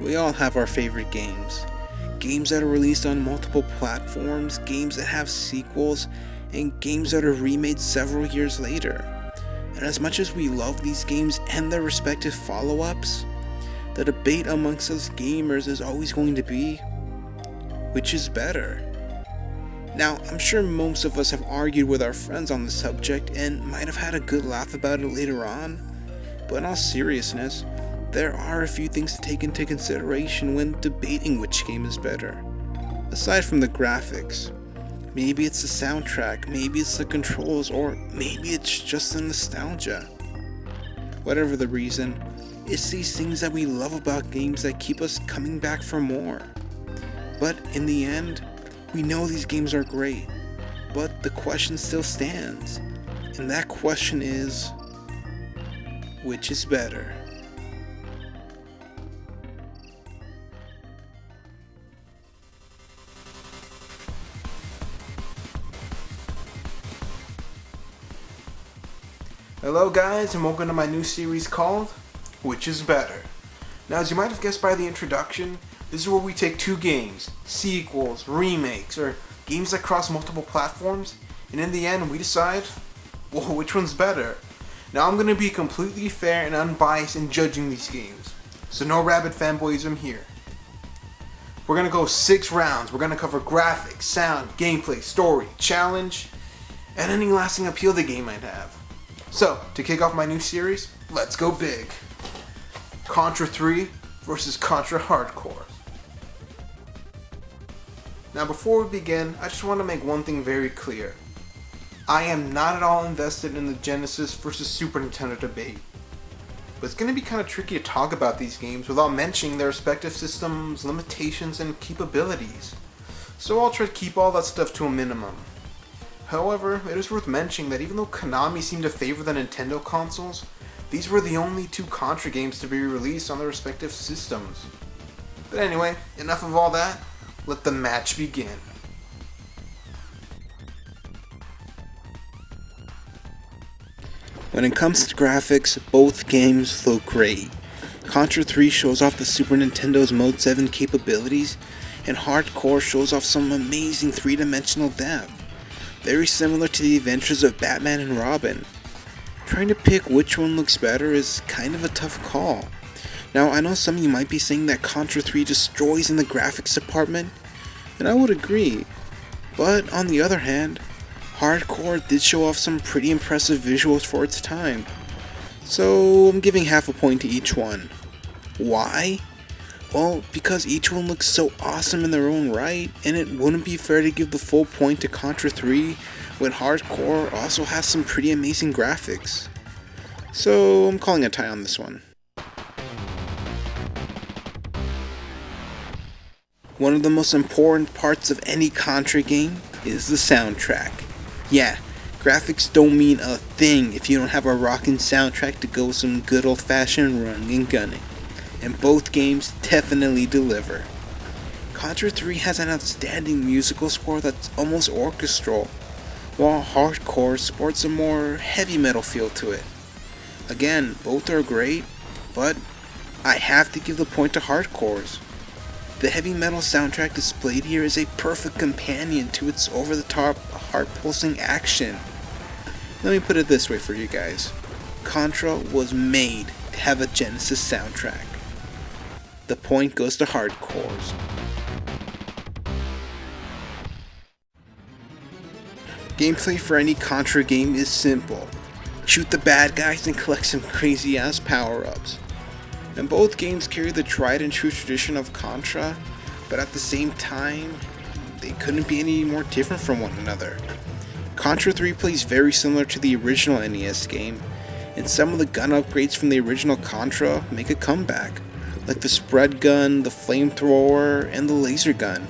We all have our favorite games. Games that are released on multiple platforms, games that have sequels, and games that are remade several years later. And as much as we love these games and their respective follow-ups, the debate amongst us gamers is always going to be, which is better? Now, I'm sure most of us have argued with our friends on the subject and might have had a good laugh about it later on, but in all seriousness, there are a few things to take into consideration when debating which game is better. Aside from the graphics, maybe it's the soundtrack, maybe it's the controls, or maybe it's just the nostalgia. Whatever the reason, it's these things that we love about games that keep us coming back for more. But in the end, we know these games are great, but the question still stands, and that question is, which is better? Hello guys, and welcome to my new series called Which is Better? Now, as you might have guessed by the introduction, this is where we take two games, sequels, remakes, or games that cross multiple platforms, and in the end we decide, well, which one's better? Now, I'm going to be completely fair and unbiased in judging these games, so no rabid fanboyism here. We're going to go 6 rounds. We're going to cover graphics, sound, gameplay, story, challenge, and any lasting appeal the game might have. So, to kick off my new series, let's go big. Contra 3 versus Contra Hardcore. Now, before we begin, I just want to make one thing very clear. I am not at all invested in the Genesis versus Super Nintendo debate. But it's going to be kind of tricky to talk about these games without mentioning their respective systems, limitations, and capabilities. So I'll try to keep all that stuff to a minimum. However, it is worth mentioning that even though Konami seemed to favor the Nintendo consoles, these were the only 2 Contra games to be released on their respective systems. But anyway, enough of all that, let the match begin. When it comes to graphics, both games look great. Contra 3 shows off the Super Nintendo's Mode 7 capabilities, and Hardcore shows off some amazing 3-dimensional depth. Very similar to the adventures of Batman and Robin. Trying to pick which one looks better is kind of a tough call. Now, I know some of you might be saying that Contra 3 destroys in the graphics department, and I would agree. But on the other hand, Hardcore did show off some pretty impressive visuals for its time. So I'm giving half a point to each one. Why? Well, because each one looks so awesome in their own right, and it wouldn't be fair to give the full point to Contra 3 when Hardcore also has some pretty amazing graphics. So I'm calling a tie on this one. One of the most important parts of any Contra game is the soundtrack. Yeah, graphics don't mean a thing if you don't have a rockin' soundtrack to go with some good old-fashioned running and gunning. And both games definitely deliver. Contra 3 has an outstanding musical score that's almost orchestral, while Hardcore sports a more heavy metal feel to it. Again, both are great, but I have to give the point to Hardcore's. The heavy metal soundtrack displayed here is a perfect companion to its over-the-top, heart-pulsing action. Let me put it this way for you guys. Contra was made to have a Genesis soundtrack. The point goes to Hardcore's. Gameplay for any Contra game is simple. Shoot the bad guys and collect some crazy ass power-ups. And both games carry the tried and true tradition of Contra, but at the same time, they couldn't be any more different from one another. Contra 3 plays very similar to the original NES game, and some of the gun upgrades from the original Contra make a comeback, like the spread gun, the flamethrower, and the laser gun,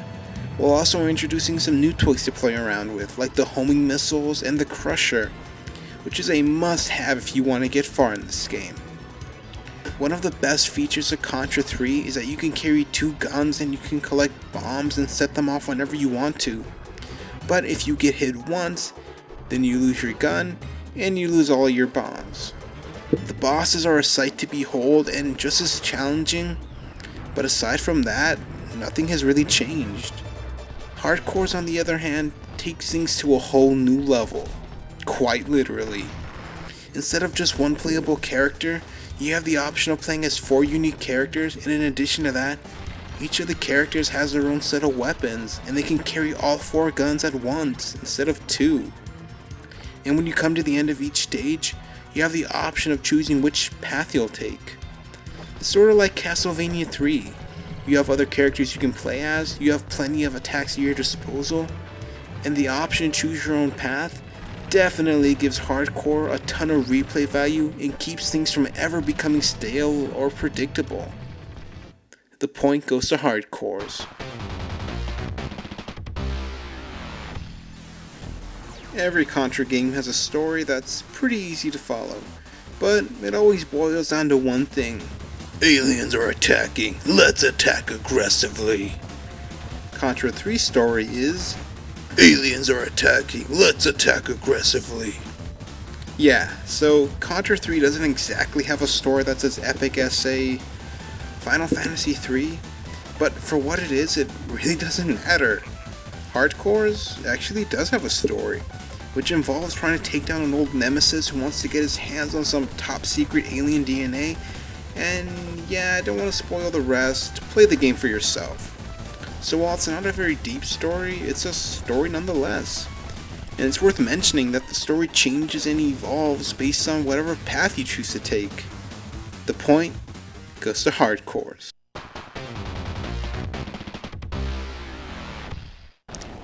while also introducing some new toys to play around with, like the homing missiles and the crusher, which is a must-have if you want to get far in this game. One of the best features of Contra 3 is that you can carry 2 guns and you can collect bombs and set them off whenever you want to. But if you get hit once, then you lose your gun and you lose all your bombs. The bosses are a sight to behold and just as challenging, But aside from that, nothing has really changed. Hardcores, on the other hand, takes things to a whole new level. Quite literally. Instead of just one playable character, you have the option of playing as 4 unique characters, and in addition to that, each of the characters has their own set of weapons, and they can carry all 4 guns at once instead of 2. And when you come to the end of each stage, you have the option of choosing which path you'll take. It's sort of like Castlevania 3. You have other characters you can play as, you have plenty of attacks at your disposal, and the option to choose your own path definitely gives hardcore a ton of replay value and keeps things from ever becoming stale or predictable. The point goes to hardcores. Every Contra game has a story that's pretty easy to follow, but it always boils down to one thing. Aliens are attacking, let's attack aggressively. Contra 3's story is, aliens are attacking, let's attack aggressively. Yeah, so Contra 3 doesn't exactly have a story that's as epic as, say, Final Fantasy 3, but for what it is, it really doesn't matter. Hardcores actually does have a story, which involves trying to take down an old nemesis who wants to get his hands on some top secret alien DNA, and yeah, I don't want to spoil the rest, play the game for yourself. So while it's not a very deep story, it's a story nonetheless. And it's worth mentioning that the story changes and evolves based on whatever path you choose to take. The point goes to hardcores.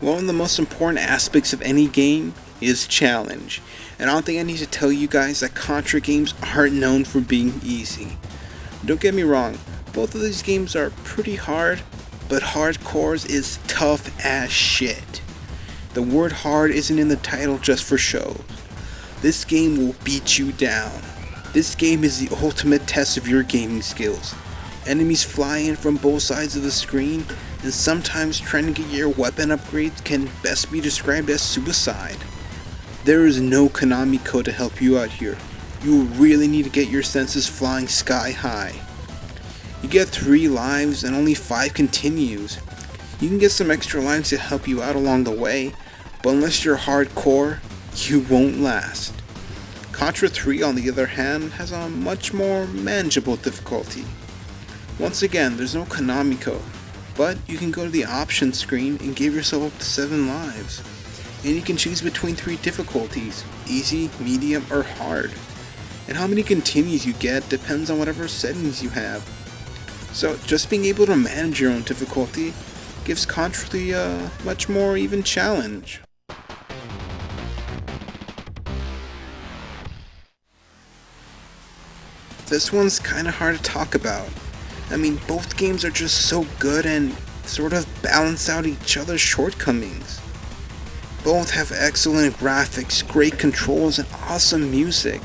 One of the most important aspects of any game is challenge. And I don't think I need to tell you guys that Contra games aren't known for being easy. Don't get me wrong, both of these games are pretty hard, but hardcores is tough as shit. The word hard isn't in the title just for show. This game will beat you down. This game is the ultimate test of your gaming skills. Enemies fly in from both sides of the screen, and sometimes trying to get your weapon upgrades can best be described as suicide. There is no Konami code to help you out here. You really need to get your senses flying sky high. You get 3 lives and only 5 continues. You can get some extra lives to help you out along the way, but unless you're hardcore, you won't last. Contra 3, on the other hand, has a much more manageable difficulty. Once again, there's no Konami code, but you can go to the options screen and give yourself up to 7 lives. And you can choose between 3 difficulties, easy, medium, or hard. And how many continues you get depends on whatever settings you have. So just being able to manage your own difficulty gives Contra a much more even challenge. This one's kinda hard to talk about. I mean, both games are just so good and sort of balance out each other's shortcomings. Both have excellent graphics, great controls, and awesome music.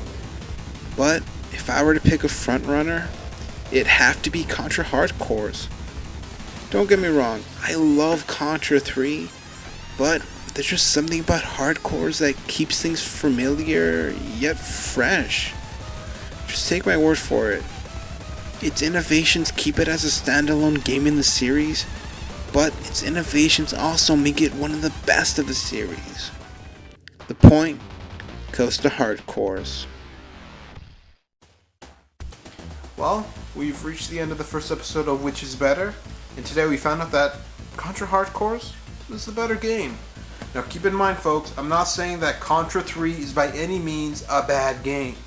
But if I were to pick a frontrunner, it'd have to be Contra Hardcores. Don't get me wrong, I love Contra 3, but there's just something about Hardcores that keeps things familiar yet fresh. Just take my word for it. Its innovations keep it as a standalone game in the series, but its innovations also make it one of the best of the series. The point goes to Hardcores. Well, we've reached the end of the first episode of Which is Better, and today we found out that Contra Hardcores is the better game. Now keep in mind folks, I'm not saying that Contra 3 is by any means a bad game.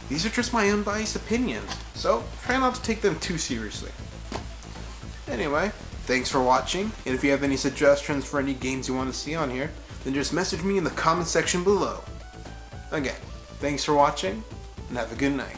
These are just my unbiased opinions, so try not to take them too seriously. Anyway, thanks for watching, and if you have any suggestions for any games you want to see on here, then just message me in the comment section below. Again, thanks for watching, and have a good night.